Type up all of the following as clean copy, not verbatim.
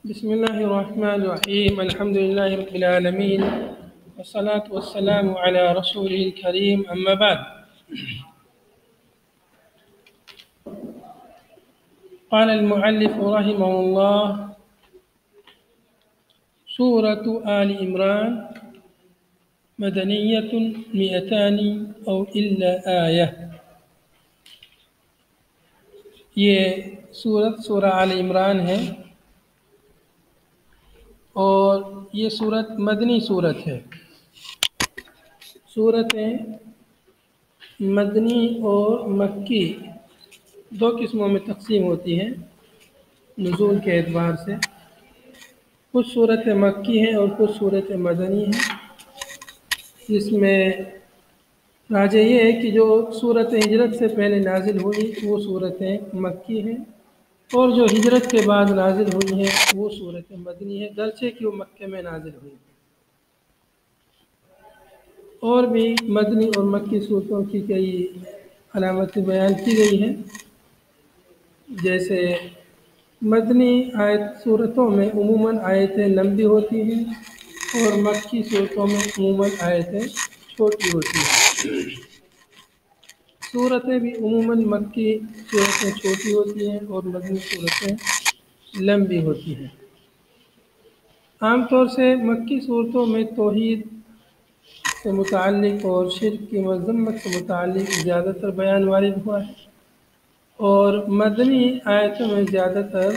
بسم الله الرحمن الرحيم الحمد لله رب العالمين والصلاة والسلام على رسوله الكريم أما بعد. قال المؤلف رحمه الله: سورة آل عمران مدنية 200 أو إلا آية. یہ سورہ آل عمران ہے اور یہ سورت مدنی صورت ہے. سورتیں مدنی اور مکی دو قسموں میں تقسیم ہوتی ہیں نزول کے اعتبار سے. کچھ سورتیں مکی ہیں اور کچھ سورتیں مدنی ہیں. اس میں راجع یہ ہے کہ جو سورت ہجرت سے پہلے نازل ہوئی وہ سورتیں مکی ہیں اور جو ہجرت کے بعد نازل ہوئی ہیں وہ سورتیں مدنی ہیں، گرچہ کہ وہ مکے میں نازل ہوئی. اور بھی مدنی اور مکی صورتوں کی کئی علامتیں بیان کی گئی ہیں، جیسے مدنی صورتوں میں عموماً آیتیں لمبی ہوتی ہیں اور مکی صورتوں میں عموماً آیتیں چھوٹی ہوتی ہیں. صورتیں بھی عموماً مکی صورتیں چھوٹی ہوتی ہیں اور مدنی صورتیں لمبی ہوتی ہیں. عام طور سے مکی صورتوں میں توحید سے متعلق اور شرک کی مذمت سے متعلق زیادہ تر بیان وارد ہوا ہے، اور مدنی آیتوں میں زیادہ تر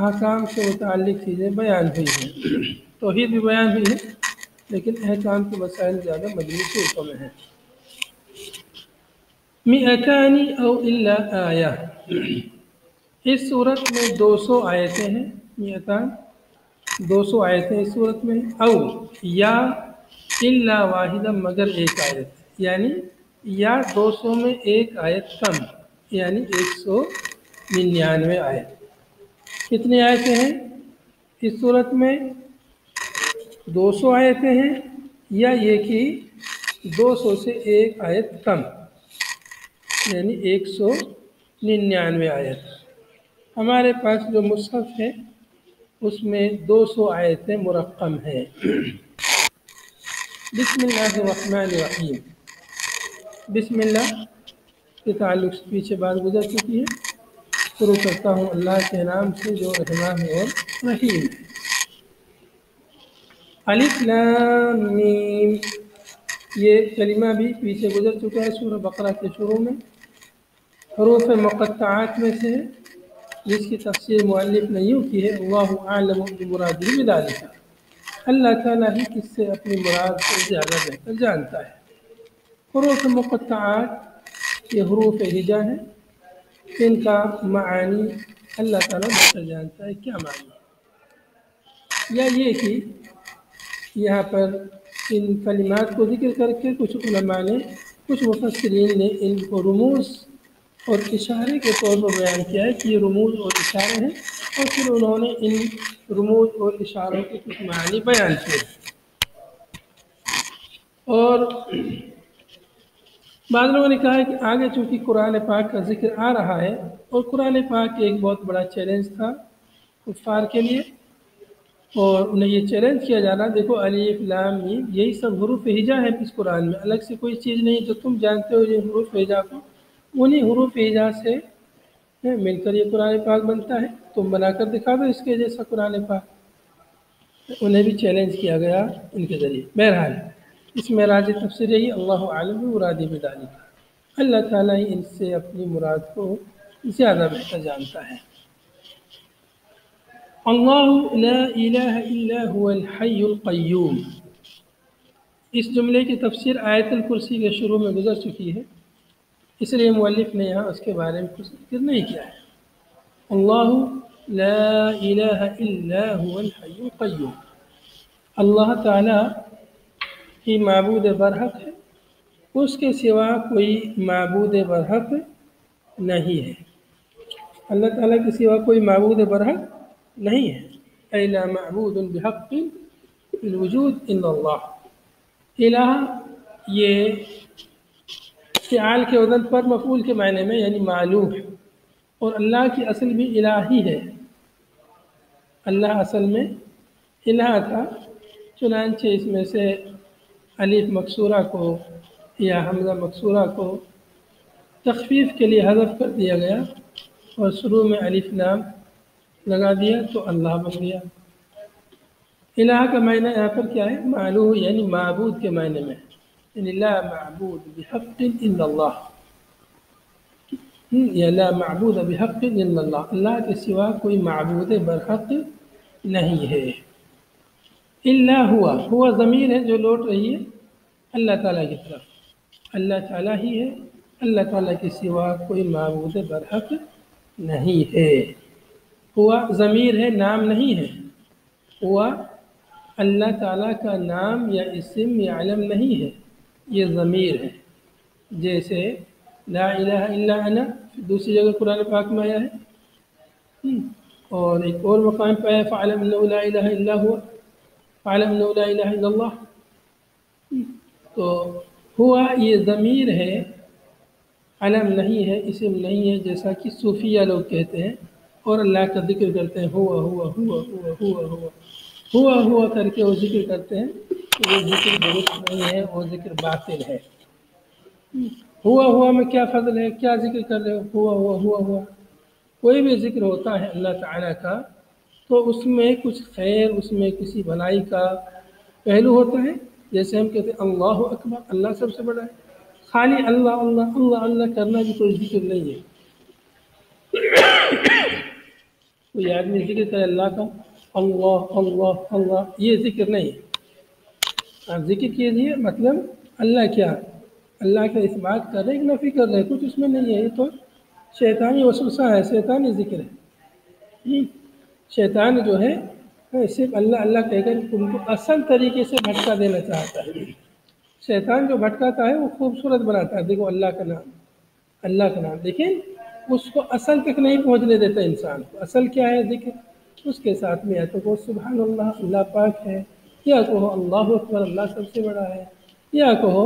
احکام سے متعلق چیزیں بیان ہوئی ہیں. توحید بھی بیان ہوئی ہے لیکن احکام کے مسائل زیادہ مدنی صورتوں میں ہیں. 200 او الا آیہ، اس صورت میں 200 آیتیں ہیں. 200 آیتیں اس صورت میں، او یا الا واحدہ مگر ایک آیت، یعنی یا 200 میں ایک آیت کم، یعنی 199 آیت. کتنی آیتیں ہیں اس صورت میں؟ 200 آیتیں ہیں، یا یہ کہ 200 سے ایک آیت کم، یعنی 199 آیت. ہمارے پاس جو مصحف ہے اس میں 200 آیتیں مرقم ہیں. بسم اللہ الرحمن الرحیم. بسم اللہ کے تعلق سے پیچھے بات گزر چکی ہے. شروع کرتا ہوں اللہ کے نام سے جو رحمان اور رحیم ہے. الف لام میم، یہ کلمہ بھی پیچھے گزر چکا ہے سورہ بقرہ کے شروع میں. حروف مقطعات میں سے ہے، جس کی تفسیر مؤلف نے یوں کی ہے: اللہ اعلم بمرادہ بذالک، اللہ تعالیٰ ہی اس سے اپنی مراد کو زیادہ بہتر جانتا ہے. حروف مقطعات یہ حروف ہجا ہیں، ان کا معانی اللہ تعالیٰ بہتر جانتا ہے کیا معنی ہے. یا یہ کہ یہاں پر ان کلمات کو ذکر کر کے کچھ علماء نے، کچھ مفسرین نے ان کو رموز اور اشارے کے طور پر بیان کیا ہے کہ یہ رموز اور اشارے ہیں، اور پھر انہوں نے ان رموز اور اشاروں کے کچھ معنی بیان کیے. اور بعض لوگوں نے کہا ہے کہ آگے چونکہ قرآن پاک کا ذکر آ رہا ہے، اور قرآن پاک ایک بہت بڑا چیلنج تھا کفار کے لیے، اور انہیں یہ چیلنج کیا جانا، دیکھو الف لام میم یہی سب حروف ہجا ہے اس قرآن میں، الگ سے کوئی چیز نہیں جو تم جانتے ہو. یہ حروف ہجا کو انہی حروف ہجا سے مل کر یہ قرآن پاک بنتا ہے، تم بنا کر دکھا دو اس کے جیسا قرآن پاک. انہیں بھی چیلنج کیا گیا ان کے ذریعے. بہرحال اس میں راجح تفسیر یہی: اللہ اعلم بمرادہ بذالک، اللہ تعالیٰ ہی ان سے اپنی مراد کو زیادہ بہتر جانتا ہے. اللہ لا الہ الا هو الحی القیوم، اس جملے کی تفسیر آیت الکرسی کے شروع میں گزر چکی ہے، اس لیے مؤلف نے یہاں اس کے بارے میں کچھ ذکر نہیں کیا ہے. اللہ لا الہ الا هو الحی القیوم، اللہ تعالیٰ ہی معبود برحق ہے، اس کے سوا کوئی معبود برحق نہیں ہے. اللہ تعالیٰ کے سوا کوئی معبود برحق نہیں ہے. اے لا معبود بحق فی الوجود الا اللہ. الہ یہ فعال کے وزن پر مفعول کے معنی میں، یعنی معلوم ہے، اور اللہ کی اصل بھی الہی ہے. اللہ اصل میں الہ تھا، چنانچہ اس میں سے الف مکسورہ کو یا حمزہ مکسورہ کو تخفیف کے لیے حذف کر دیا گیا اور شروع میں الف لام لگا دیا تو اللہ بن گیا۔ الہ کا معنی یہاں پر کیا ہے؟ معلوہ، یعنی معبود کے معنی میں، یعنی لا معبود بحق الا اللہ، یا لا معبود بحق الا اللہ، اللہ کے سوا کوئی معبود برحق نہیں ہے۔ الا ہوا ضمیر ہے جو لوٹ رہی ہے اللہ تعالیٰ کی طرف، اللہ تعالیٰ ہی ہے، اللہ تعالیٰ کے سوا کوئی معبود برحق نہیں ہے۔ ہوا ضمیر ہے، نام نہیں ہے، ہوا اللہ تعالیٰ کا نام یا اسم یا علم نہیں ہے، یہ ضمیر ہے۔ جیسے لا الہ الا انا دوسری جگہ قرآن پاک میں آیا ہے، اور ایک اور مقام پہ آیا فَعْلَمْ أَنَّهُ لَا إِلَهَ إِلَّا هُوَ، فَعْلَمْ أَنَّهُ لَا إِلَهَ إِلَّا اللَّهُ۔ تو ہوا یہ ضمیر ہے، علم نہیں ہے، اسم نہیں ہے، جیسا کہ صوفیہ لوگ کہتے ہیں اور اللہ کا ذکر کرتے ہیں ہوا ہوا ہوا ہوا ہوا ہوا ہوا ہوا کر کے وہ ذکر کرتے ہیں، وہ ذکر درست نہیں ہے، وہ ذکر باطل ہے۔ ہوا ہوا میں کیا فضل ہے؟ کیا ذکر کر رہے ہو؟ ہوا ہوا ہوا ہوا۔ کوئی بھی ذکر ہوتا ہے اللہ تعالیٰ کا تو اس میں کچھ خیر، اس میں کسی بھلائی کا پہلو ہوتا ہے۔ جیسے ہم کہتے ہیں اللہ اکبر، اللہ سب سے بڑا ہے، خالی اللہ اللہ اللہ اللہ کرنا بھی کوئی ذکر نہیں ہے۔ کوئی آدمی ذکر کرے اللہ کا اللہ اللہ اللہ، یہ ذکر نہیں ہے۔ آپ ذکر کیجیے، مطلب اللہ کیا، اللہ کا اس بات کر رہے، ایک نفی کر رہے، کچھ اس میں نہیں ہے، یہ تو شیطانی وسوسہ ہے، شیطانی ذکر ہے۔ شیطان جو ہے صرف اللہ اللہ کہہ کر ان کو اصل طریقے سے بھٹکا دینا چاہتا ہے۔ شیطان جو بھٹکاتا ہے وہ خوبصورت بناتا ہے، دیکھو اللہ کا نام، اللہ کا نام، لیکن اس کو اصل تک نہیں پہنچنے دیتا انسان کو۔ اصل کیا ہے؟ ذکر۔ اس کے ساتھ میں یا تو کہو سبحان اللہ، اللہ پاک ہے، یا کہو اللہ اکبر، اللہ سب سے بڑا ہے، یا کہو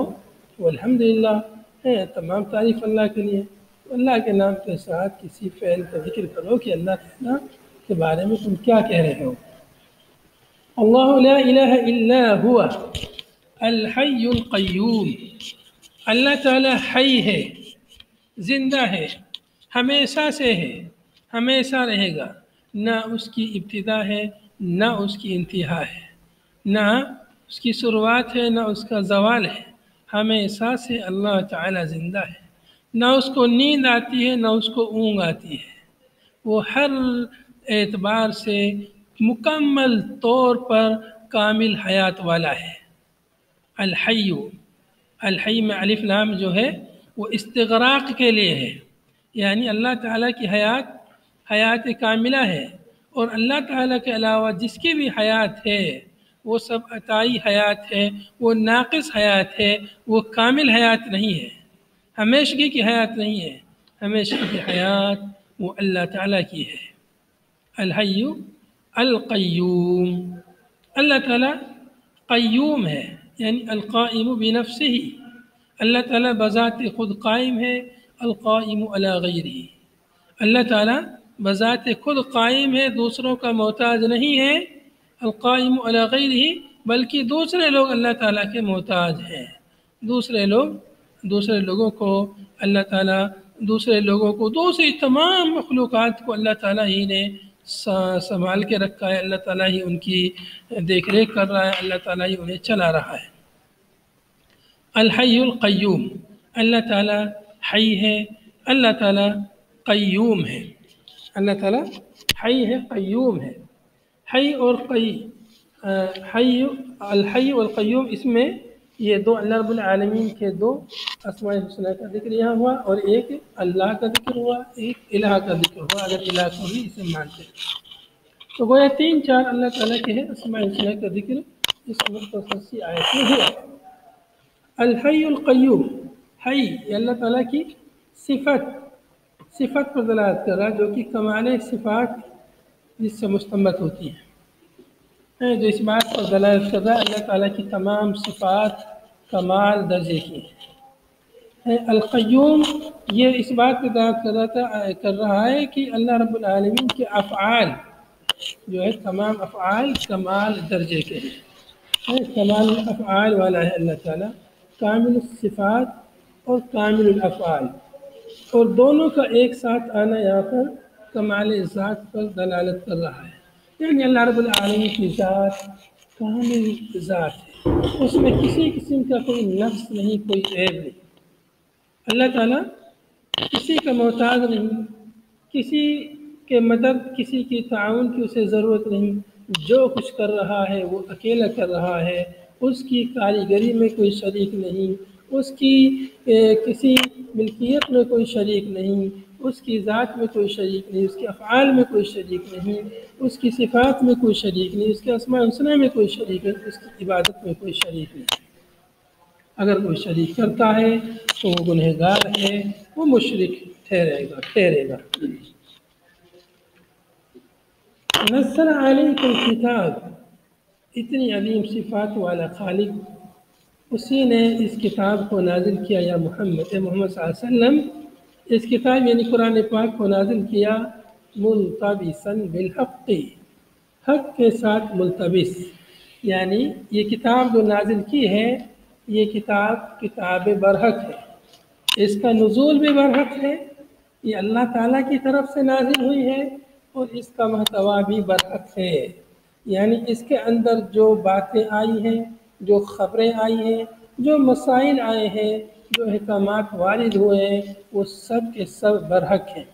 الحمدللہ ہے، تمام تعریف اللہ کے لیے۔ اللہ کے نام کے ساتھ کسی فعل کا ذکر کرو کہ اللہ تعالیٰ کے بارے میں تم کیا کہہ رہے ہو۔ اللہ لا الہ الا ہوا الحی القیوم، اللہ تعالیٰ حی ہے، زندہ ہے، ہمیشہ سے ہے، ہمیشہ رہے گا، نہ اس کی ابتدا ہے نہ اس کی انتہا ہے، نہ اس کی شروعات ہے نہ اس کا زوال ہے، ہمیشہ سے اللہ تعالیٰ زندہ ہے، نہ اس کو نیند آتی ہے نہ اس کو اونگ آتی ہے، وہ ہر اعتبار سے مکمل طور پر کامل حیات والا ہے۔ الحی، الحی میں الف لام جو ہے وہ استغراق کے لیے ہے، یعنی اللہ تعالیٰ کی حیات کاملہ ہے، اور اللہ تعالیٰ کے علاوہ جس کی بھی حیات ہے وہ سب عطائی حیات ہے، وہ ناقص حیات ہے، وہ کامل حیات نہیں ہے، ہمیشگی کی حیات نہیں ہے، ہمیشگی کی حیات وہ اللہ تعالیٰ کی ہے۔ الحی القیوم، اللہ تعالیٰ قیوم ہے، یعنی القائم بنفسہ، اللہ تعالیٰ بذات خود قائم ہے، القائم علی غیرہ، اللہ تعالیٰ بذات خود قائم ہے، دوسروں کا محتاج نہیں ہے، القائم علی غیرہ، بلکہ دوسرے لوگ اللہ تعالیٰ کے محتاج ہیں، دوسرے لوگوں کو اللہ تعالیٰ، دوسرے لوگوں کو، دوسری تمام مخلوقات کو اللہ تعالیٰ ہی نے سنبھال کے رکھا ہے، اللہ تعالیٰ ہی ان کی دیکھ ریکھ کر رہا ہے، اللہ تعالیٰ ہی انہیں چلا رہا ہے۔ الحی القیوم، اللہ تعالیٰ حی ہے، اللہ تعالیٰ قیوم ہے، اللہ تعالیٰ حی ہے، قیوم ہے۔ حی اور الحی والقیوم، اس میں یہ دو اللہ رب العالمین کے دو اسماء الحسنہ کا ذکر یہاں ہوا، اور ایک اللہ کا ذکر ہوا، ایک الہ کا ذکر ہوا، اگر الہ کو بھی اسے مانتے ہیں تو گویا 3-4 اللہ تعالیٰ کے اسماء الحسنہ کا ذکر اس مختصر سی آیت میں ہوا۔ الحی القیوم، حی یہ اللہ تعالیٰ کی صفت پر دلالت کر رہا، جو کہ کمال صفات جس سے مستنبط ہوتی ہیں، جو اس بات پر دلالت کر رہا ہے اللہ تعالیٰ کی تمام صفات کمال درجے کی ہیں۔ القیوم یہ اس بات پر دلالت کر رہا ہے کہ اللہ رب العالمین کے افعال جو ہے تمام افعال کمال درجے کے ہیں، کمال افعال والا ہے اللہ تعالیٰ، کامل الصفات اور کامل الافعال، اور دونوں کا ایک ساتھ آنا یہاں پر کمال ذات پر دلالت کر رہا ہے، یعنی اللہ رب العالمین کی ذات کامل ذات ہے، اس میں کسی قسم کا کوئی نقص نہیں، کوئی عیب نہیں۔ اللہ تعالیٰ کسی کا محتاج نہیں، کسی کے مدد، کسی کی تعاون کی اسے ضرورت نہیں، جو کچھ کر رہا ہے وہ اکیلا کر رہا ہے، اس کی کاریگری میں کوئی شریک نہیں، اس کی کسی ملکیت میں کوئی شریک نہیں، اس کی ذات میں کوئی شریک نہیں، اس کے افعال میں کوئی شریک نہیں، اس کی صفات میں کوئی شریک نہیں، اس کے اسماء الحسنی میں کوئی شریک نہیں، اس کی عبادت میں کوئی شریک نہیں۔ اگر کوئی شریک کرتا ہے تو وہ گنہگار ہے، وہ مشرک ٹھہرے گا۔ نزل علیک الکتاب، اتنی عظیم صفات والا خالق، اسی نے اس کتاب کو نازل کیا یا محمد صلی اللہ علیہ وسلم، اس کتاب یعنی قرآن پاک کو نازل کیا ملتبسا بالحق، حق کے ساتھ ملتبس، یعنی یہ کتاب جو نازل کی ہے یہ کتاب برحق ہے، اس کا نزول بھی برحق ہے، یہ اللہ تعالیٰ کی طرف سے نازل ہوئی ہے، اور اس کا محتویٰ بھی برحق ہے، یعنی اس کے اندر جو باتیں آئی ہیں، جو خبریں آئی ہیں، جو مسائل آئے ہیں، جو احکامات وارد ہوئے ہیں، وہ سب کے سب برحق ہیں۔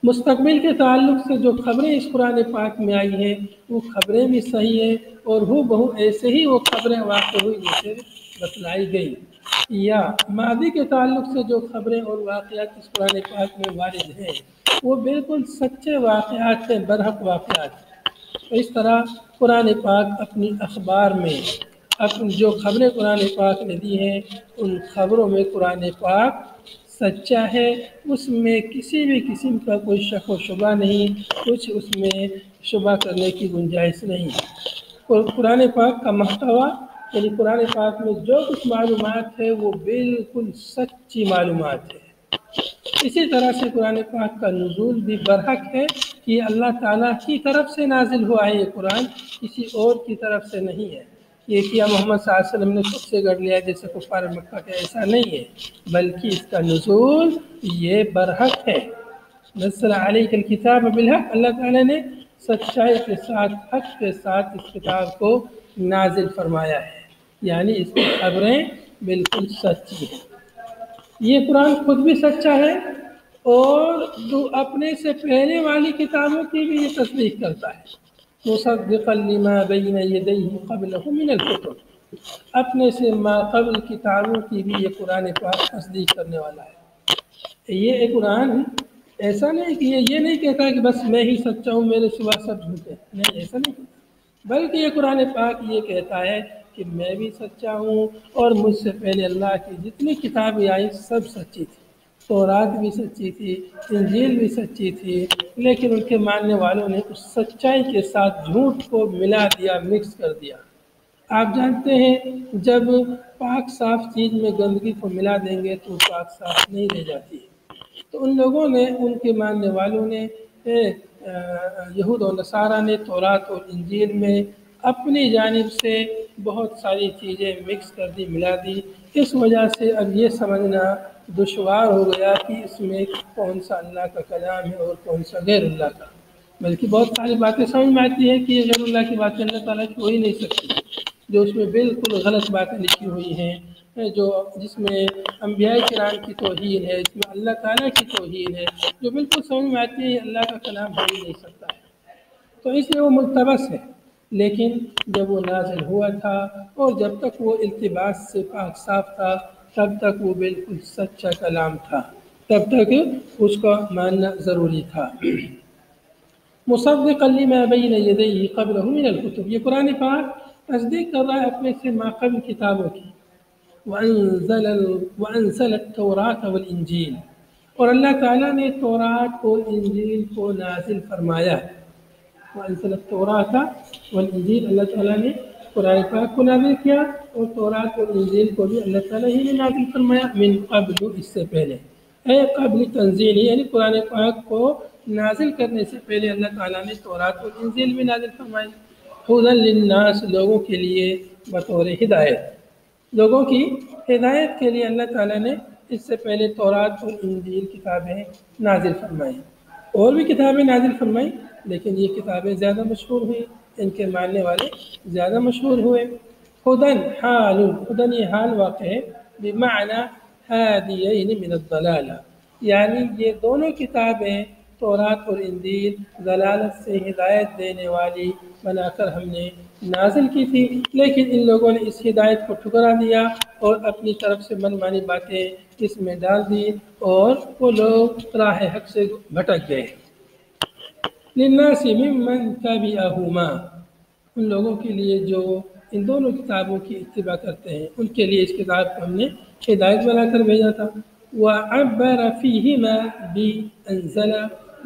مستقبل کے تعلق سے جو خبریں اس قرآن پاک میں آئی ہیں وہ خبریں بھی صحیح ہیں، اور ہو بہو ایسے ہی وہ خبریں واقع ہوئی جیسے بتلائی گئی، یا ماضی کے تعلق سے جو خبریں اور واقعات اس قرآن پاک میں وارد ہیں وہ بالکل سچے واقعات ہیں، برحق واقعات ہیں۔ اس طرح قرآن پاک اپنی اخبار میں جو خبریں قرآن پاک نے دی ہیں ان خبروں میں قرآن پاک سچا ہے، اس میں کسی بھی قسم کا کوئی شک و شبہ نہیں، کچھ اس میں شبہ کرنے کی گنجائش نہیں۔ قرآن پاک کا محتویٰ یعنی قرآن پاک میں جو کچھ معلومات ہے وہ بالکل سچی معلومات ہے۔ اسی طرح سے قرآن پاک کا نزول بھی برحق ہے کہ یہ اللہ تعالیٰ کی طرف سے نازل ہوا ہے، یہ قرآن کسی اور کی طرف سے نہیں ہے، یہ کیا محمد صلی اللہ علیہ وسلم نے خود سے گڑھ لیا جیسے کفار مکہ کا، ایسا نہیں ہے، بلکہ اس کا نزول یہ برحق ہے۔ نزل علیک الکتاب بالحق، اللہ تعالیٰ نے سچائی کے ساتھ، حق کے ساتھ اس کتاب کو نازل فرمایا ہے، یعنی اس کی خبریں بالکل سچی ہیں۔ یہ قرآن خود بھی سچا ہے، اور جو اپنے سے پہلے والی کتابوں کی بھی یہ تصدیق کرتا ہے۔ مصدقا لما بین یدیہ قبلہ من الکتب، اپنے سے ما قبل کتابوں کی بھی یہ قرآن پاک تصدیق کرنے والا ہے۔ یہ قرآن ایسا نہیں کہ یہ نہیں کہتا کہ بس میں ہی سچا ہوں، میرے سوا سب جھوٹے، نہیں، ایسا نہیں کہتا، بلکہ یہ قرآن پاک یہ کہتا ہے کہ میں بھی سچا ہوں، اور مجھ سے پہلے اللہ کی جتنی کتابیں آئی سب سچی تھی، تورات بھی سچی تھی، انجیل بھی سچی تھی، لیکن ان کے ماننے والوں نے اس سچائی کے ساتھ جھوٹ کو ملا دیا، مکس کر دیا۔ آپ جانتے ہیں جب پاک صاف چیز میں گندگی کو ملا دیں گے تو پاک صاف نہیں رہ جاتی، تو ان لوگوں نے، ان کے ماننے والوں نے، یہود و نصارہ نے تورات اور انجیل میں اپنی جانب سے بہت ساری چیزیں مکس کر دی، ملا دی، اس وجہ سے اب یہ سمجھنا دشوار ہو گیا کہ اس میں کون سا اللہ کا کلام ہے اور کون سا غیر اللہ کا، بلکہ بہت ساری باتیں سمجھ میں آتی ہے کہ یہ غیر اللہ کی باتیں اللہ تعالیٰ کی ہو ہی نہیں سکتی، جو اس میں بالکل غلط باتیں لکھی ہوئی ہیں، جس میں انبیاء کرام کی توہین ہے، اس میں اللہ تعالیٰ کی توہین ہے، جو بالکل سمجھ میں آتی ہے یہ اللہ کا کلام ہو ہی نہیں سکتا ہے، تو اس لیے وہ ملتبس ہے۔ لیکن جب وہ نازل ہوا تھا اور جب تک وہ التباس سے پاک صاف تھا تب تک وہ بالکل سچا کلام تھا، تب تک اس کا ماننا ضروری تھا۔ مصدقا لما بین یدیہ قبلہ من الکتب، یہ قرآن پاک تصدیق کر رہا ہے اپنے سے ماقبل کتابوں کی۔ وَأَنزَلَ التَّوْرَاةَ وَالْإِنجِيلَ، اور اللہ تعالیٰ نے تورات اور انجیل کو نازل فرمایا۔ وَأَنزَلَ التَّوْرَاةَ وَالْإِنجِيلَ، اللہ تعالیٰ نے قرآن پاک کو نازل کیا اور تورات اور انجیل کو بھی اللہ تعالیٰ ہی نے نازل فرمایا، من قبل، اس سے پہلے، اے قبل تنزیل، یعنی قرآن پاک کو نازل کرنے سے پہلے اللہ تعالیٰ نے تورات اور انجیل بھی نازل فرمائی. ہدی للناس، لوگوں کے لیے بطور ہدایت، لوگوں کی ہدایت کے لیے اللہ تعالیٰ نے اس سے پہلے تورات اور انجیل کتابیں نازل فرمائیں. اور بھی کتابیں نازل فرمائیں، لیکن یہ کتابیں زیادہ مشہور ہوئیں، ان کے ماننے والے زیادہ مشہور ہوئے. ہدن حال، ہدن یہ حال واقع ہے، بمعنی ہادیین من الضلالہ، یعنی یہ دونوں کتابیں تورات اور انجیل ضلالت سے ہدایت دینے والی بنا کر ہم نے نازل کی تھی، لیکن ان لوگوں نے اس ہدایت کو ٹھکرا دیا اور اپنی طرف سے من مانی باتیں اس میں ڈال دی اور وہ لوگ راہ حق سے بھٹک گئے. للناس ممن تبعہما، ان لوگوں کے لیے جو ان دونوں کتابوں کی اتباع کرتے ہیں، ان کے لیے اس کتاب کو ہم نے ہدایت بنا کر بھیجا تھا. وعبر فيهما بأنزل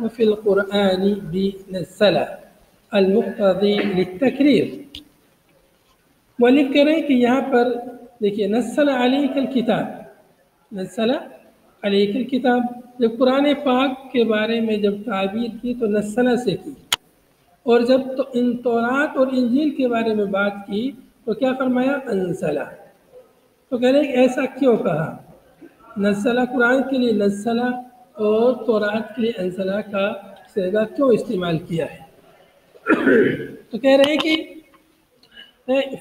وفي القرآن بنزل المقتضی للتکریر. مؤلف کہہ رہے ہیں کہ یہاں پر دیکھیے نزل علیک الکتاب، نزل علیک الکتاب، جب قرآن پاک کے بارے میں جب تعبیر کی تو نزل سے کی، اور جب تو ان تورات اور انجیل کے بارے میں بات کی تو کیا فرمایا؟ انزلہ. تو کہہ رہے ہیں کہ ایسا کیوں کہا؟ نزلہ قرآن کے لیے نزلہ اور تورات کے لیے انزلہ کا صیغہ کیوں استعمال کیا ہے؟ تو کہہ رہے ہیں کہ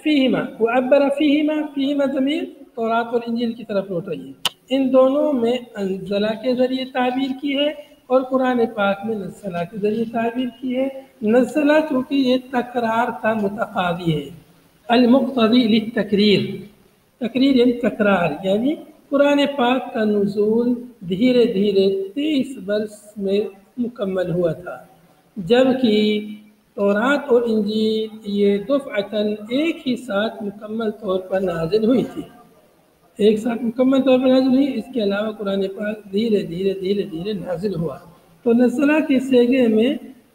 فیہما، وعبر فیہما، فیہما ضمیر تورات اور انجیل کی طرف لوٹ رہی ہے. ان دونوں میں انزلہ کے ذریعے تعبیر کی ہے اور قرآن پاک میں نزلہ کے ذریعے تعبیر کی ہے. نزلہ چونکہ یہ تکرار کا متقاضی ہے، المقتضی للتکریر، تکریر یعنی تکرار، یعنی قرآن پاک کا نزول دھیرے دھیرے 23 برس میں مکمل ہوا تھا، جبکہ تورات اور انجیل یہ دفعتاً ایک ہی ساتھ مکمل طور پر نازل ہوئی تھی، ایک ساتھ مکمل طور پر نازل ہوئی. اس کے علاوہ قرآن پاک دھیرے دھیرے دھیرے دھیرے نازل ہوا. تو نزلہ کے صیغے میں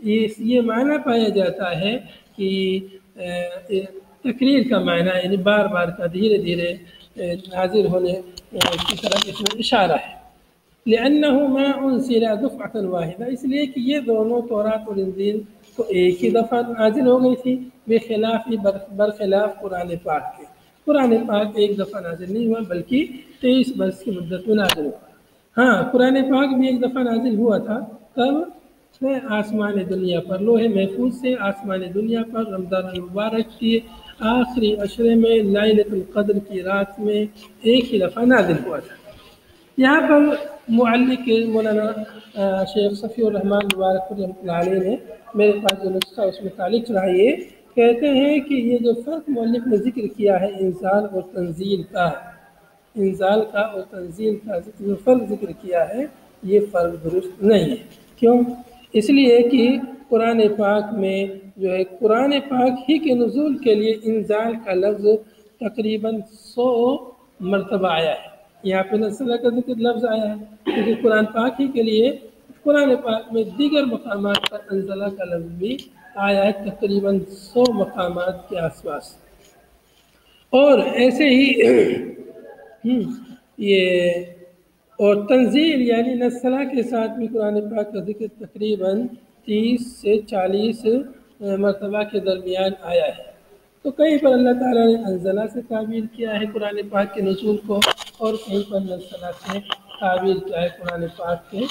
یہ معنی پایا جاتا ہے کہ تقریر کا معنی، یعنی بار بار کا، دھیرے دھیرے نازل ہونے کی طرف اس میں اشارہ ہے. لأنهما أنزل دفعة واحدة، اس لیے کہ یہ دونوں تورات اور انجیل تو ایک ہی دفعہ نازل ہو گئی تھی، برخلاف قرآن پاک کے. قرآن پاک ایک دفعہ نازل نہیں ہوا بلکہ 23 برس کی مدت میں نازل ہوا. ہاں قرآن پاک بھی ایک دفعہ نازل ہوا تھا، تب آسمان دنیا پر، لوح محفوظ سے آسمان دنیا پر رمضان المبارک کی آخری عشرے میں لیلۃ القدر کی رات میں ایک ہی دفعہ نازل ہوا تھا. یہاں پر معلق مولانا شیخ صفی الرحمن مبارک رحمۃ اللہ علیہ نے میرے پاس جو نسخہ اس میں تعلیق چڑھائی ہے، کہتے ہیں کہ یہ جو فرق مؤلف نے ذکر کیا ہے انزال اور تنزیل کا، انزال کا اور تنزیل کا جو فرق ذکر کیا ہے یہ فرق درست نہیں ہے. کیوں؟ اس لیے کہ قرآن پاک میں جو ہے قرآن پاک ہی کے نزول کے لیے انزال کا لفظ تقریباً 100 مرتبہ آیا ہے. یہاں پہ نزلہ کا ذکر لفظ آیا ہے کیونکہ قرآن پاک ہی کے لیے قرآن پاک میں دیگر مقامات پر انزلہ کا لفظ بھی آیا ہے، تقریباً 100 مقامات کے آس پاس. اور ایسے ہی یہ اور تنزیل یعنی نزلہ کے ساتھ بھی قرآن پاک کا ذکر تقریباً 30 سے 40 مرتبہ کے درمیان آیا ہے. تو کہیں پر اللہ تعالیٰ نے انزلہ سے تعبیر کیا ہے قرآن پاک کے نزول کو، اور کہیں پر نزلہ سے تعبیر کیا ہے قرآن پاک کے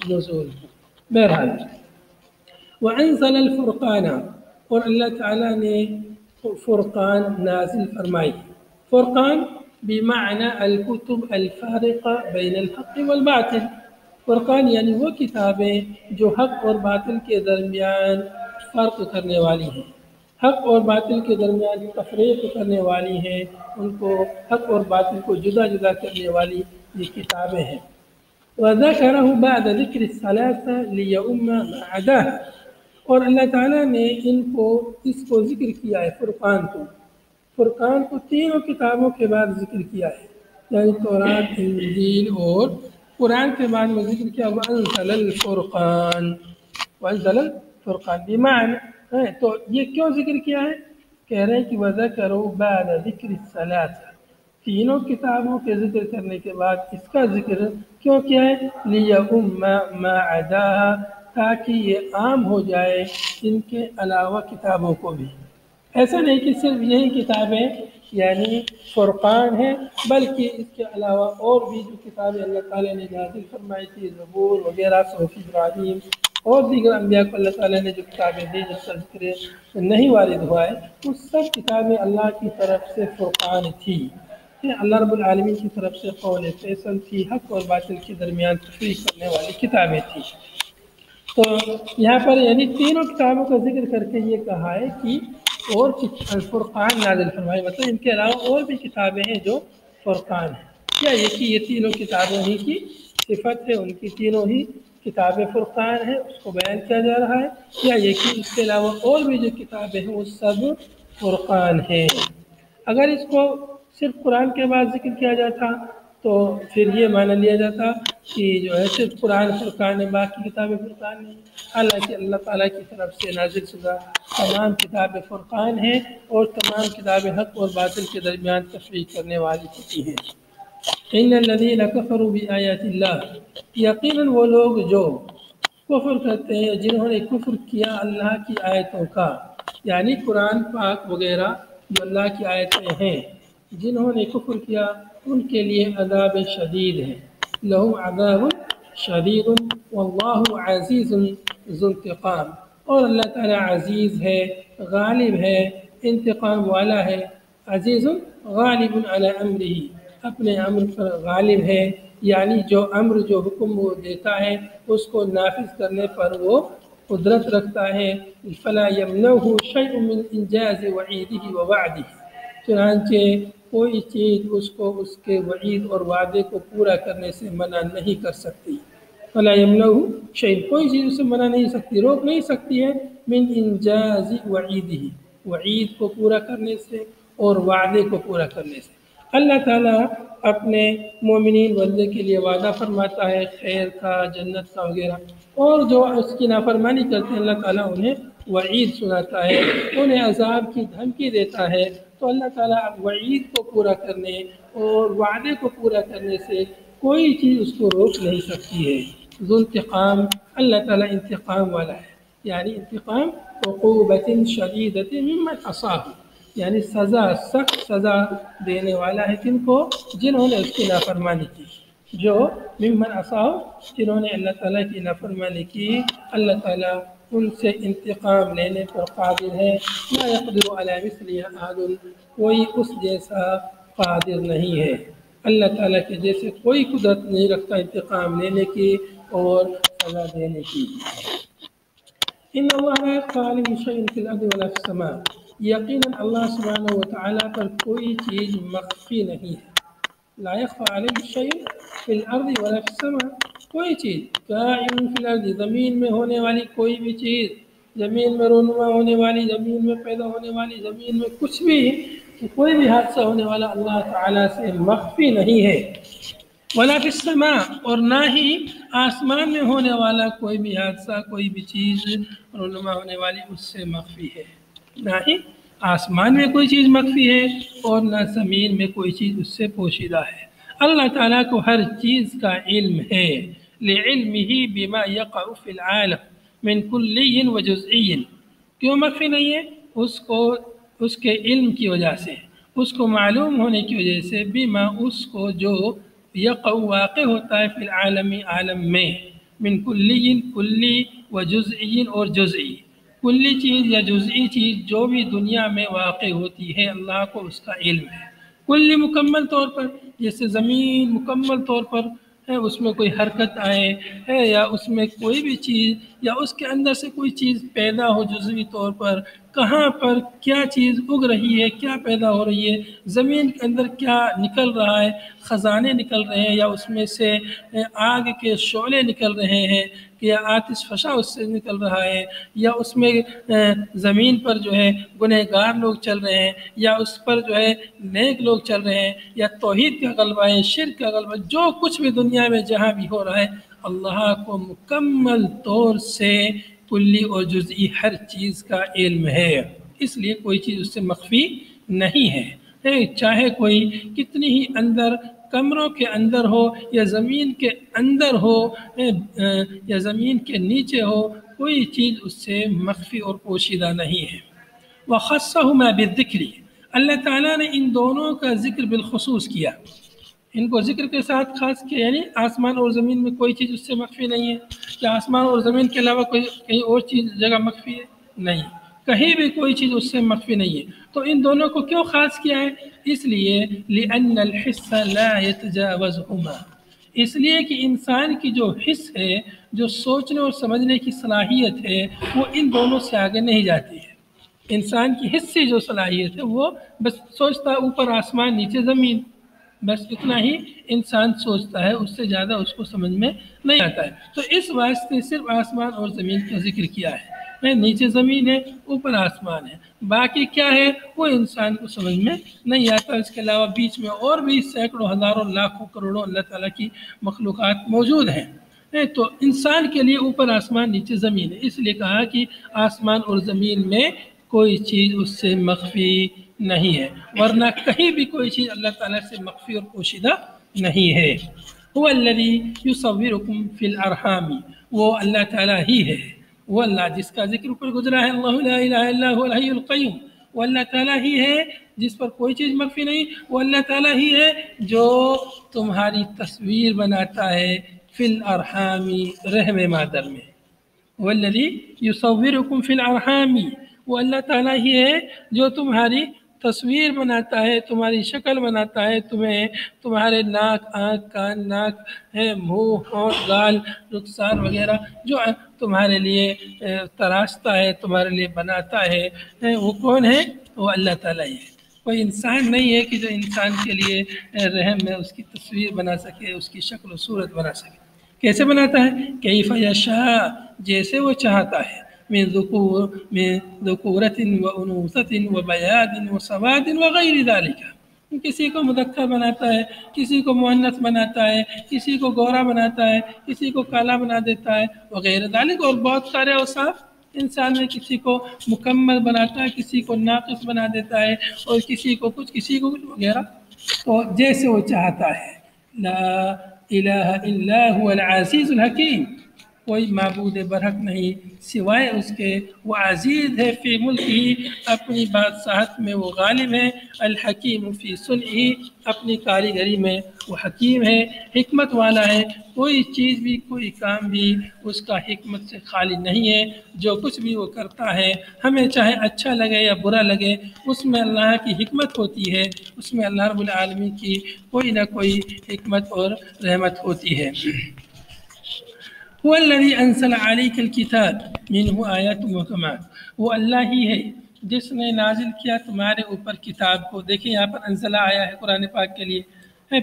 نزول کو. بہرحال وَأَنزَلَ الْفُرْقَانَ، اور اللہ تعالیٰ نے فرقان نازل فرمائی. فرقان بمعنى الكتب الفارقة بين الحق والباطل، فرقان یعنی وہ کتابیں جو حق اور باطل کے درمیان فرق کرنے والی ہیں، حق اور باطل کے درمیان تفریق کرنے والی ہیں، ان کو حق اور باطل کو جدا جدا کرنے والی یہ کتابیں ہیں. وَذَكَرَهُ بَعْدَ ذِكْرِ الثَّلَاثَ لِيَؤُمَّ مَا عَدَاهُ، اور اللہ تعالیٰ نے اس کو ذکر کیا ہے فرقان کو تینوں کتابوں کے بعد ذکر کیا ہے، یعنی تورات، انجیل اور قرآن کے بعد میں ذکر کیا. وَأَنزَلَ الْفُرْقَانَ، وَأَنزَلَ الْفُرْقَانَ بمعنى تو یہ کیوں ذکر کیا ہے؟ کہہ رہے ہیں کہ وَذَكَرُوا بَعْدَ ذِكْرِ الثَّلَاثَ، تینوں کتابوں کے ذکر کرنے کے بعد اس کا ذکر کیوں کیا ہے؟ لِيَؤُمَّ مَا عَدَاهَا، تاکہ یہ عام ہو جائے ان کے علاوہ کتابوں کو بھی۔ ایسا نہیں کہ صرف یہی کتابیں یعنی فرقان ہیں، بلکہ اس کے علاوہ اور بھی جو کتابیں اللہ تعالیٰ نے نازل فرمائی تھی، زبور وغیرہ، صحف ابراہیم اور دیگر انبیاء کو اللہ تعالیٰ نے جو کتابیں دی جس کا ذکر نہیں وارد ہوا ہے، وہ سب کتابیں اللہ کی طرف سے فرقان تھی۔ اللہ رب العالمین کی طرف سے قول فیصل تھی، حق اور باطل کے درمیان تفریق کرنے والی کتابیں تھیں۔ تو یہاں پر یعنی تینوں کتابوں کا ذکر کر کے یہ کہا ہے کہ اور فرقان نازل فرمائے، مطلب ان کے علاوہ اور بھی کتابیں ہیں جو فرقان ہیں۔ کیا یہ کہ یہ تینوں کتابوں ہی کی صفت ہے، ان کی تینوں ہی کتابیں فرقان ہیں، اس کو بیان کیا جا رہا ہے، یا یہ کہ اس کے علاوہ اور بھی جو کتابیں ہیں وہ سب فرقان ہیں۔ اگر اس کو صرف قرآن کے بعد ذکر کیا جاتا تو پھر یہ معنی لیا جاتا کہ جو ہے صرف قرآن فرقان ہے، باقی کتابیں فرقان نہیں۔ حالانکہ اللہ تعالیٰ کی طرف سے نازل شدہ تمام کتابیں فرقان ہیں اور تمام کتابیں حق اور باطل کے درمیان تفریق کرنے والی ہوتی ہیں۔ ان الذین کفروا بآیات اللہ، یقیناً وہ لوگ جو کفر کرتے ہیں، جنہوں نے کفر کیا اللہ کی آیتوں کا، یعنی قرآن پاک وغیرہ جو اللہ کی آیتیں ہیں، جنہوں نے کفر کیا ان کے لیے عذاب شدید ہے۔ لہم عذاب شدید واللہ عزیز ذو انتقام، اور اللہ تعالیٰ عزیز ہے، غالب ہے، انتقام والا ہے۔ عزیز غالب علی امرہ، اپنے امر پر غالب ہے، یعنی جو امر جو حکم وہ دیتا ہے اس کو نافذ کرنے پر وہ قدرت رکھتا ہے۔ فلا یمنعہ شیء من انجاز وعیدہ ووعدہ، چنانچہ کوئی چیز اس کو اس کے وعید اور وعدے کو پورا کرنے سے منع نہیں کر سکتی۔ فلا یمنعہ شیء، کوئی چیز اسے منع نہیں سکتی، روک نہیں سکتی ہے، من انجاز وعیدہ، وعید کو پورا کرنے سے اور وعدے کو پورا کرنے سے۔ اللہ تعالیٰ اپنے مومنین بندے کے لیے وعدہ فرماتا ہے خیر کا، جنت کا وغیرہ، اور جو اس کی نافرمانی کرتے ہیں اللہ تعالیٰ انہیں وعید سناتا ہے، انہیں عذاب کی دھمکی دیتا ہے۔ تو اللہ تعالیٰ وعید کو پورا کرنے اور وعدے کو پورا کرنے سے کوئی چیز اس کو روک نہیں سکتی ہے۔ ذو انتقام، اللہ تعالیٰ انتقام والا ہے، یعنی انتقام عقوبۃ شدیدۃ ممن عصاہ، یعنی سزا، سخت سزا دینے والا ہے کن کو؟ جنہوں نے اس کی نافرمانی کی، جو ممن عصاہ، جنہوں نے اللہ تعالیٰ کی نافرمانی کی، اللہ تعالیٰ ان سے انتقام لینے پر قادر ہے۔ لا یقدر علی مثلہ احد، کوئی اس جیسا قادر نہیں ہے، اللہ تعالیٰ کے جیسے کوئی قدرت نہیں رکھتا انتقام لینے کی اور سزا دینے کی۔ ان اللہ لا یخفی علیہ شیء فی الارض ولا فی السماء، یقیناً اللہ سبحانہ وتعالیٰ پر کوئی چیز مخفی نہیں ہے۔ لا یخفی علیہ شیء فی الارض ولا فی السماء، کوئی چیز، کائن فی الارض، زمین میں ہونے والی کوئی بھی چیز، زمین میں رونما ہونے والی، زمین میں پیدا ہونے والی، زمین میں کچھ بھی، کوئی بھی حادثہ ہونے والا اللہ تعالیٰ سے مخفی نہیں ہے۔ ولا فی السماء، اور نہ ہی آسمان میں ہونے والا کوئی بھی حادثہ، کوئی بھی چیز رونما ہونے والی اس سے مخفی ہے۔ نہ ہی آسمان میں کوئی چیز مخفی ہے اور نہ زمین میں کوئی چیز اس سے پوشیدہ ہے۔ اللہ تعالیٰ کو ہر چیز کا علم ہے، لعلمہ بما یقع فی العالم من کلی و جزئی، کیوں مخفی نہیں ہے؟ اس کو اس کے علم کی وجہ سے، اس کو معلوم ہونے کی وجہ سے، بما اس کو جو یقع واقع ہوتا ہے فی العالم عالم میں، من کلی کلی و جزئی اور جزئی، کلی چیز یا جزئی چیز جو بھی دنیا میں واقع ہوتی ہے اللہ کو اس کا علم ہے۔ کلی مکمل طور پر، جیسے زمین مکمل طور پر ہے، اس میں کوئی حرکت آئے ہے یا اس میں کوئی بھی چیز یا اس کے اندر سے کوئی چیز پیدا ہو جزوی طور پر، کہاں پر کیا چیز اگ رہی ہے، کیا پیدا ہو رہی ہے، زمین کے اندر کیا نکل رہا ہے، خزانے نکل رہے ہیں یا اس میں سے آگ کے شعلے نکل رہے ہیں یا آتش فشاں اس سے نکل رہا ہے، یا اس میں زمین پر جو ہے گنہگار لوگ چل رہے ہیں یا اس پر جو ہے نیک لوگ چل رہے ہیں، یا توحید کا غلبہ ہے، شرک کا غلبہ، جو کچھ بھی دنیا میں جہاں بھی ہو رہا ہے اللہ کو مکمل طور سے کلی اور جزئی ہر چیز کا علم ہے، اس لیے کوئی چیز اس سے مخفی نہیں ہے۔ چاہے کوئی کتنی ہی اندر کمروں کے اندر ہو یا زمین کے اندر ہو یا زمین کے نیچے ہو، کوئی چیز اس سے مخفی اور پوشیدہ نہیں ہے۔ وَخَصَّهُمَا بِالذِّكْرِ، اللہ تعالیٰ نے ان دونوں کا ذکر بالخصوص کیا، ان کو ذکر کے ساتھ خاص کیا، یعنی آسمان اور زمین میں کوئی چیز اس سے مخفی نہیں ہے۔ کیا آسمان اور زمین کے علاوہ کوئی کہیں اور چیز جگہ مخفی ہے؟ نہیں، کہیں بھی کوئی چیز اس سے مخفی نہیں ہے۔ تو ان دونوں کو کیوں خاص کیا ہے؟ اس لیے لِأَنَّ الْحِسَّ لَا يَتَجَاوَزُهُمَا، اس لیے کہ انسان کی جو حس ہے، جو سوچنے اور سمجھنے کی صلاحیت ہے، وہ ان دونوں سے آگے نہیں جاتی ہے۔ انسان کی حصی جو صلاحیت ہے وہ بس سوچتا ہے اوپر آسمان نیچے زمین، بس اتنا ہی انسان سوچتا ہے، اس سے زیادہ اس کو سمجھ میں نہیں آتا ہے۔ تو اس واسطے صرف آسمان اور زمین کا ذکر کیا ہے، نیچے زمین ہے اوپر آسمان ہے، باقی کیا ہے وہ انسان کو سمجھ میں نہیں آتا۔ اس کے علاوہ بیچ میں اور بھی سینکڑوں ہزاروں لاکھوں کروڑوں اللہ تعالیٰ کی مخلوقات موجود ہیں۔ تو انسان کے لیے اوپر آسمان نیچے زمین ہے، اس لیے کہا کہ آسمان اور زمین میں کوئی چیز اس سے مخفی نہیں ہے، ورنہ کہیں بھی کوئی چیز اللہ تعالیٰ سے مخفی اور پوشیدہ نہیں ہے۔ هو الذی یصورکم فی الارحام، وہ اللہ تعالیٰ ہی ہے، وہ اللہ جس کا ذکر اوپر گزرا ہے، اللہ لا الہ الا هو الحی القیوم، وہ اللہ تعالیٰ ہی ہے جس پر کوئی چیز مخفی نہیں، وہ اللہ تعالیٰ ہی ہے جو تمہاری تصویر بناتا ہے فی الارحام، رحم مادر میں۔ والذی یصورکم فی الارحام، وہ اللہ تعالیٰ ہی ہے جو تمہاری تصویر بناتا ہے، تمہاری شکل بناتا ہے، تمہیں تمہارے ناک، آنکھ، کان، ناک، منہ، ہونٹ، گال، رخسار وغیرہ جو تمہارے لیے تراشتا ہے، تمہارے لیے بناتا ہے، وہ کون ہے؟ وہ اللہ تعالیٰ ہی ہے۔ کوئی انسان نہیں ہے کہ جو انسان کے لیے رحم میں اس کی تصویر بنا سکے، اس کی شکل و صورت بنا سکے۔ کیسے بناتا ہے؟ کیف یشاء، جیسے وہ چاہتا ہے، من ذکورۃ و انوثۃ و بیاض و سواد وغیر ذالک، کسی کو مذکر بناتا ہے، کسی کو مؤنث بناتا ہے، کسی کو گورا بناتا ہے، کسی کو کالا بنا دیتا ہے، وغیر ذالک، اور بہت سارے اوصاف انسان میں، کسی کو مکمل بناتا ہے، کسی کو ناقص بنا دیتا ہے، اور کسی کو کچھ وغیرہ، تو جیسے وہ چاہتا ہے۔ لا الہ الا هو العزیز الحکیم، کوئی معبود برحق نہیں سوائے اس کے، وہ عزیز ہے فی ملکہ، اپنی بادشاہت میں وہ غالب ہے، الحکیم فی صنعہ، اپنی کاریگری میں وہ حکیم ہے، حکمت والا ہے، کوئی چیز بھی کوئی کام بھی اس کا حکمت سے خالی نہیں ہے، جو کچھ بھی وہ کرتا ہے ہمیں چاہے اچھا لگے یا برا لگے، اس میں اللہ کی حکمت ہوتی ہے، اس میں اللہ رب العالمین کی کوئی نہ کوئی حکمت اور رحمت ہوتی ہے۔ هو الذی انزل علیک الکتاب منہ آیات محکمات، وہ اللہ ہی ہے جس نے نازل کیا تمہارے اوپر کتاب کو۔ دیکھیں یہاں پر انزلہ آیا ہے قرآن پاک کے لیے،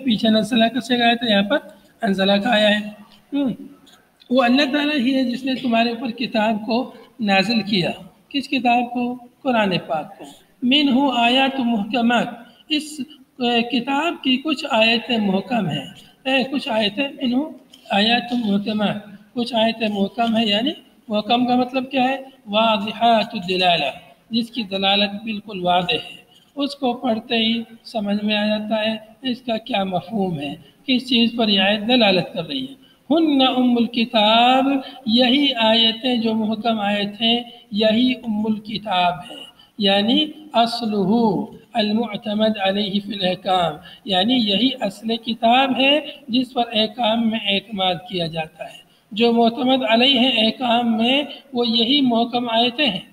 پیچھے نزلہ کا صیغہ آیا تھا، یہاں پر انزلہ کا آیا ہے۔ وہ اللہ تعالیٰ ہی ہے جس نے تمہارے اوپر کتاب کو نازل کیا۔ کس کتاب کو؟ قرآن پاک کو۔ منہ آیات محکمات، اس کتاب کی کچھ آیتیں محکم ہیں، کچھ آیتیں منہ آیات محکمات، کچھ آیتیں محکم ہیں، یعنی محکم کا مطلب کیا ہے؟ واضحات الدلالہ، جس کی دلالت بالکل واضح ہے، اس کو پڑھتے ہی سمجھ میں آ جاتا ہے اس کا کیا مفہوم ہے، کس چیز پر یہ آیت دلالت کر رہی ہے۔ ہن ام الکتاب، یہی آیتیں جو محکم آیتیں یہی ام الکتاب ہے، یعنی اصلہ المعتمد علیہ فی الاحکام، یعنی یہی اصل کتاب ہے جس پر احکام میں اعتماد کیا جاتا ہے، جو معتمد علیہ ہے احکام میں، وہ یہی محکم آیتیں ہیں۔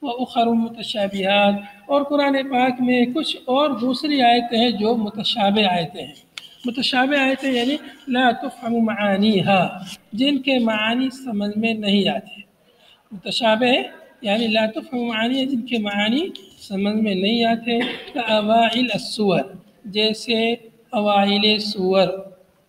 وَأُخَرُ مُتَشَابِهَاتٌ، اور قرآن پاک میں کچھ اور دوسری آیتیں ہیں جو متشابہ آیتیں ہیں۔ متشابہ آیتیں یعنی لا تفہم معانیها، جن کے معنی سمجھ میں نہیں آتے۔ متشابہ یعنی لا تفہم معانیها، جن کے معنی سمجھ میں نہیں آتے۔ کأوائل السور، جیسے اوائل سور،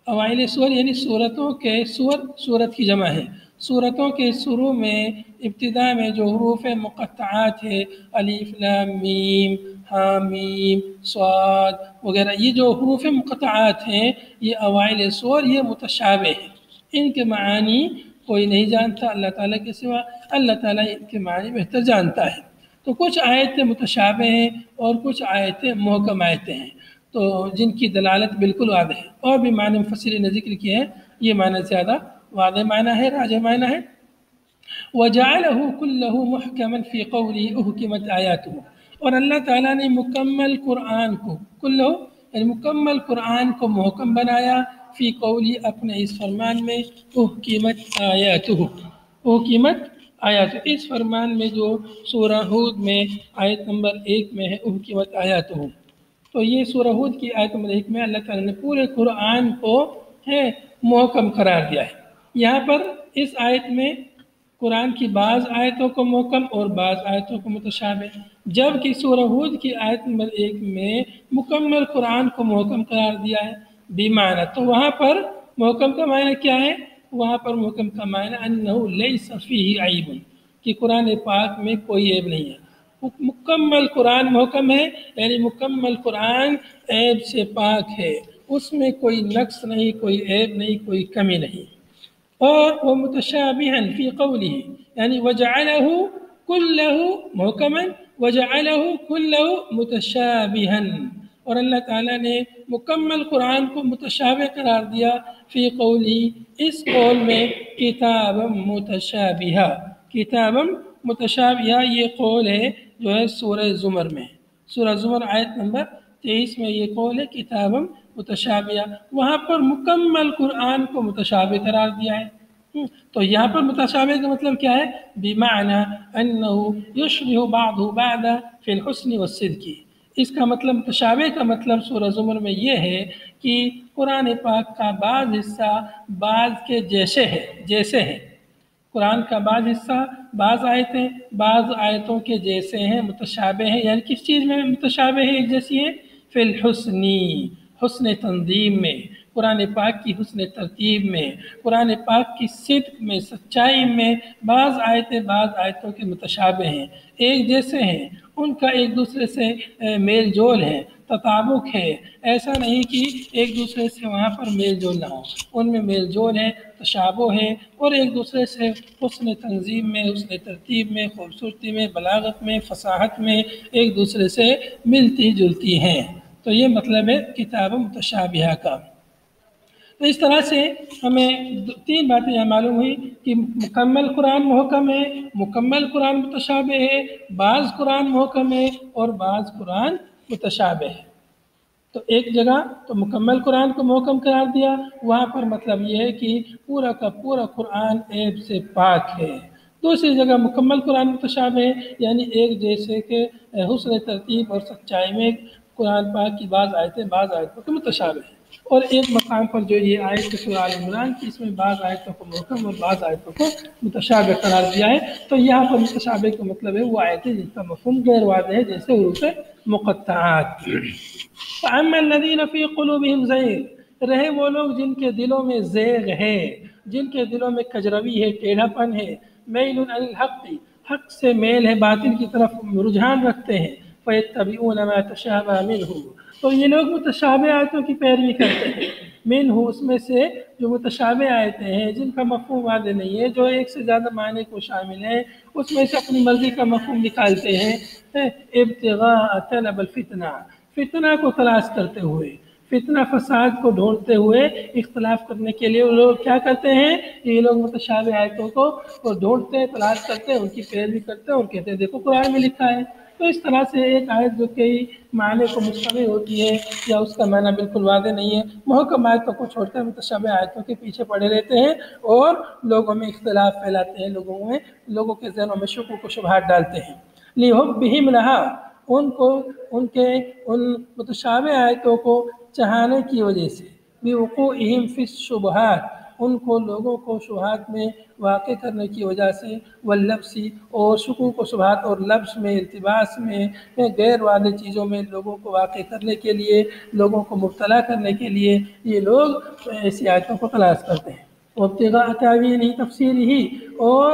اوائل سور یعنی صورتوں کے، صورت کی جمع ہے، صورتوں کے شروع میں ابتدا میں جو حروف مقطعات ہے، الف لام میم حامیم صاد وغیرہ، یہ جو حروف مقطعات ہیں یہ اوائل سور، یہ متشابہ ہیں، ان کے معنی کوئی نہیں جانتا اللہ تعالیٰ کے سوا، اللہ تعالیٰ ان کے معنی بہتر جانتا ہے۔ تو کچھ آیتیں متشابہ ہیں اور کچھ آیتیں محکم آیتیں ہیں، تو جن کی دلالت بالکل واضح ہے، اور بھی معنی مفسرین نے ذکر کیے ہیں، یہ معنی زیادہ واضح معنی ہے، راجح معنی ہے۔ وَجَعَلَهُ كُلَّهُ مُحْكَمًا فِي قَوْلِهِ أُحْكِمَتْ آيَاتُهُ، اور اللہ تعالیٰ نے مکمل قرآن کو یعنی مکمل قرآن کو محکم بنایا، فی قولی اپنے اس فرمان میں، احکمت آیاتہ، احکمت آیاتہ، اس فرمان میں جو سورہ ہود میں آیت نمبر 1 میں ہے احکمت آیاتہ، تو یہ سورہ ہود کی آیت نمبر 1 میں اللہ تعالیٰ نے پورے قرآن کو ہے محکم قرار دیا ہے۔ یہاں پر اس آیت میں قرآن کی بعض آیتوں کو محکم اور بعض آیتوں کو متشابہ، جبکہ سورہ ہود کی آیت نمبر 1 میں مکمل قرآن کو محکم قرار دیا ہے بیمعنی، تو وہاں پر محکم کا معنی کیا ہے؟ وہاں پر محکم کا معنی انہ لیس فیہ عیب، کہ قرآن پاک میں کوئی عیب نہیں ہے، مکمل قرآن محکم ہے، یعنی مکمل قرآن عیب سے پاک ہے، اس میں کوئی نقص نہیں، کوئی عیب نہیں، کوئی کمی نہیں۔ اور وہ متشابہن فی قولہ، یعنی وجعلہ کلہ محکما وجعلہ کلہ متشابہن، اور اللہ تعالیٰ نے مکمل قرآن کو متشابہ قرار دیا فی قولہ، اس قول میں، کتابا متشابہا، کتابا متشابہا، یہ قول ہے جو ہے سورہ زمر میں، سورہ زمر آیت نمبر 23 میں یہ قول ہے کتابا متشابہہ، وہاں پر مکمل قرآن کو متشابہ قرار دیا ہے۔ تو یہاں پر متشابہ کا مطلب کیا ہے؟ بمعنی انہ یشبہ بعضہ بعضا فی الحسن والصدق، اس کا مطلب متشابہ کا مطلب سورہ زمر میں یہ ہے کہ قرآن پاک کا بعض حصہ بعض کے جیسے ہے، قرآن کا بعض حصہ بعض آیتیں بعض آیتوں کے جیسے ہیں، متشابہ ہیں، یعنی کس چیز میں متشابہ ہے، ایک جیسی ہیں؟ فی الحسن، حسن تنظیم میں، قرآن پاک کی حسن ترتیب میں، قرآن پاک کی صدق میں، سچائی میں، بعض آیتیں بعض آیتوں کے متشابہ ہیں، ایک جیسے ہیں، ان کا ایک دوسرے سے میل جول ہے، تطابق ہے، ایسا نہیں کہ ایک دوسرے سے وہاں پر میل جول نہ ہو، ان میں میل جول ہے، تشابہ ہے، اور ایک دوسرے سے حسن تنظیم میں، حسن ترتیب میں، خوبصورتی میں، بلاغت میں، فصاحت میں ایک دوسرے سے ملتی جلتی ہیں، تو یہ مطلب ہے کتاب متشابہہ کا۔ تو اس طرح سے ہمیں 3 باتیں یہاں معلوم ہوئی کہ مکمل قرآن محکم ہے، مکمل قرآن متشابہ ہے، بعض قرآن محکم ہے اور بعض قرآن متشابہ ہے۔ تو ایک جگہ تو مکمل قرآن کو محکم قرار دیا، وہاں پر مطلب یہ ہے کہ پورا کا پورا قرآن عیب سے پاک ہے۔ دوسری جگہ مکمل قرآن متشابہ ہے، یعنی ایک جیسے کہ حسن ترتیب اور سچائی میں قرآن پاک کی بعض آیتیں بعض آیتوں کے متشابہ ہیں۔ اور ایک مقام پر جو یہ آیت سورہ آل عمران کی، اس میں بعض آیتوں کو محکم اور بعض آیتوں کو متشابہ قرار دیا ہے، تو یہاں پر متشابہ کا مطلب ہے وہ آیتیں جن کا مفہوم غیر واضح ہے، جیسے حروف مقطعات۔ فَأَمَّا الَّذِينَ فِي قُلُوبِهِمْ زَيْغٌ، رہے وہ لوگ جن کے دلوں میں زیغ ہے، جن کے دلوں میں کجروی ہے، ٹیڑھا پن ہے، میل عن الحق، حق سے میل ہے، باطل کی طرف رجحان رکھتے ہیں، فَيَتَّبِعُونَ مَا تَشَابَهَ مِنْهُ، تو یہ لوگ متشابہ آیتوں کی پیروی کرتے ہیں، منہ اس میں سے جو متشابہ آیتیں ہیں جن کا مفہوم واضح نہیں ہے، جو ایک سے زیادہ معنی کو شامل ہیں، اس میں سے اپنی مرضی کا مفہوم نکالتے ہیں، ابتغاء طلب الفتنہ، فتنہ کو تلاش کرتے ہوئے، فتنہ فساد کو ڈھونڈتے ہوئے، اختلاف کرنے کے لیے وہ لوگ کیا کرتے ہیں؟ یہ لوگ متشابہ آیتوں کو ڈھونڈتے ہیں، تلاش کرتے ہیں، ان کی پیروی کرتے ہیں اور کہتے ہیں دیکھو قرآن میں لکھا ہے۔ تو اس طرح سے ایک آیت جو کئی معنی کو مشتمل ہوتی ہے یا اس کا معنی بالکل واضح نہیں ہے، محکم آیتوں کو چھوڑتے ہیں، متشابہ آیتوں کے پیچھے پڑے رہتے ہیں اور لوگوں میں اختلاف پھیلاتے ہیں، لوگوں کے ذہنوں میں شکوک و شبہات ڈالتے ہیں۔ لِحُبِّهِمْ لَهَا، ان متشابہ آیتوں کو چاہنے کی وجہ سے، بِوُقُوعِهِمْ فِي الشُّبُهَاتِ، ان کو لوگوں کو شبہات میں واقع کرنے کی وجہ سے، واللبس، اور شکوک و شبہات اور لبس میں، التباس میں، غیر واضح چیزوں میں لوگوں کو واقع کرنے کے لیے، لوگوں کو مبتلا کرنے کے لیے یہ لوگ ایسی آیتوں کو تلاش کرتے ہیں۔ وابتغاء تاویلہ، تفسیر ہی، اور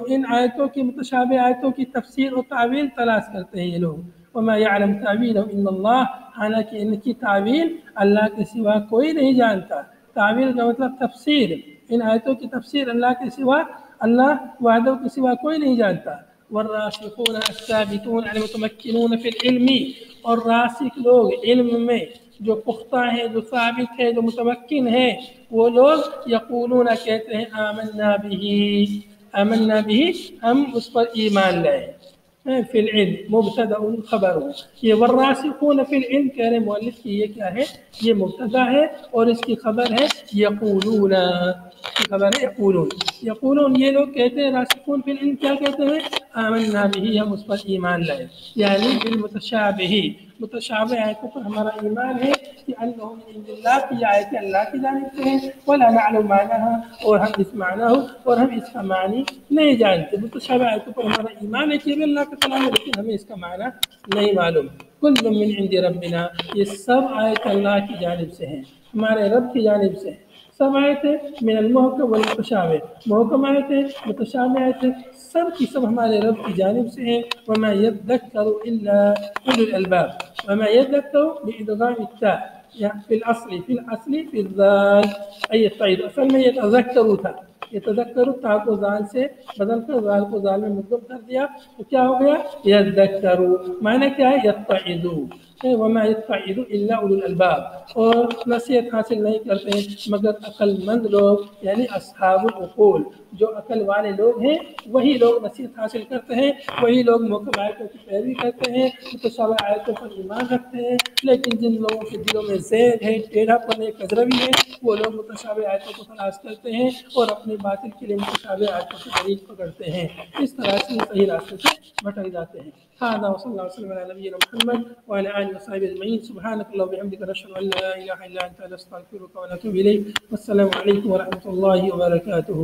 ان آیتوں کی متشابہ آیتوں کی تفسیر و تعویل تلاش کرتے ہیں یہ لوگ۔ وما يعلم تاویلہ الا اللہ، حالانکہ ان کی تعویل اللہ کے سوا کوئی نہیں جانتا۔ تعویل کا مطلب تفسیر، ان آیتوں کی تفسیر اللہ کے سوا، اللہ وحدہ کے سوا کوئی نہیں جانتا۔ والراسخون الثابتون المتمكنون في العلم، اور راسخ لوگ علم میں جو پختہ ہیں، جو ثابت ہے، جو متمکن ہیں، وہ لوگ یقولون کہتے ہیں آمنا بھی ہم اس پر ایمان لائے. فی العلم مبتدا خبر ہو. یہ والراسخون فی العلم کہہ رہے مؤلف کی یہ کیا ہے؟ یہ مبتدا ہے اور اس کی خبر ہے یقولون. کی خبر ہے یقولون یہ لوگ کہتے ہیں راسخون فی العلم کیا کہتے ہیں؟ آمنا بھی ہم اس پر ایمان لائے. یعنی بالمتشابہ، متشابہ آیتوں پر ہمارا ایمان ہے کہ انہ من عند اللہ، کی آیتیں اللہ کی جانب سے ہیں، ولا نعلم معناها، اور ہم اس معنی ہو اور ہم اس کا معنی نہیں جانتے. متشابہ آیتوں پر ہمارا ایمان ہے کہ یہ بھی اللہ کا کلام ہے لیکن ہمیں اس کا معنی نہیں معلوم. کل من عند ربنا، یہ سب آیت اللہ کی جانب سے ہیں، ہمارے رب کی جانب سے ہیں. سب آیتیں من المحکم والمتشابہ، محکم آیتیں، متشابہ آیتیں، سب کی سب ہمارے رب کی جانب سے ہیں. وما يذكر الا اولو الالباب، وما يذكر بادغام التاء في الاصل في الذال اي التعيد. اصل میں يتذكر تھا، يتذكر تا کو ذال سے بدل کر ذال کو ذال میں مدغم کر دیا تو کیا ہو گیا؟ يذكر. معنی کیا ہے؟ يتعظ. وما يتعظ الا اولو الالباب، اور نصیحت حاصل نہیں کرتے مگر عقل مند لوگ، یعنی اصحاب العقول، جو عقل والے لوگ ہیں وہی لوگ نصیحت حاصل کرتے ہیں، وہی لوگ محکم آیتوں کی پیروی کرتے ہیں، متشابہ آیتوں پر ایمان رکھتے ہیں. لیکن جن لوگوں کے دلوں میں زیغ ہے، ٹیڑھا پن ہے، کجروی ہے، وہ لوگ متشابہ آیتوں کو تلاش کرتے ہیں اور اپنے باطل کے لیے متشابہ آیتوں کی طریق پکڑتے ہیں. اس طرح سے صحیح راستے سے بھٹک جاتے ہیں. هذا وصلى الله وسلم على نبينا محمد وعلى اله وصحبه اجمعين. سبحانك اللهم وبحمدك نشهد ان لا اله الا انت نستغفرك ونتوب اليك. والسلام عليكم ورحمه الله وبركاته.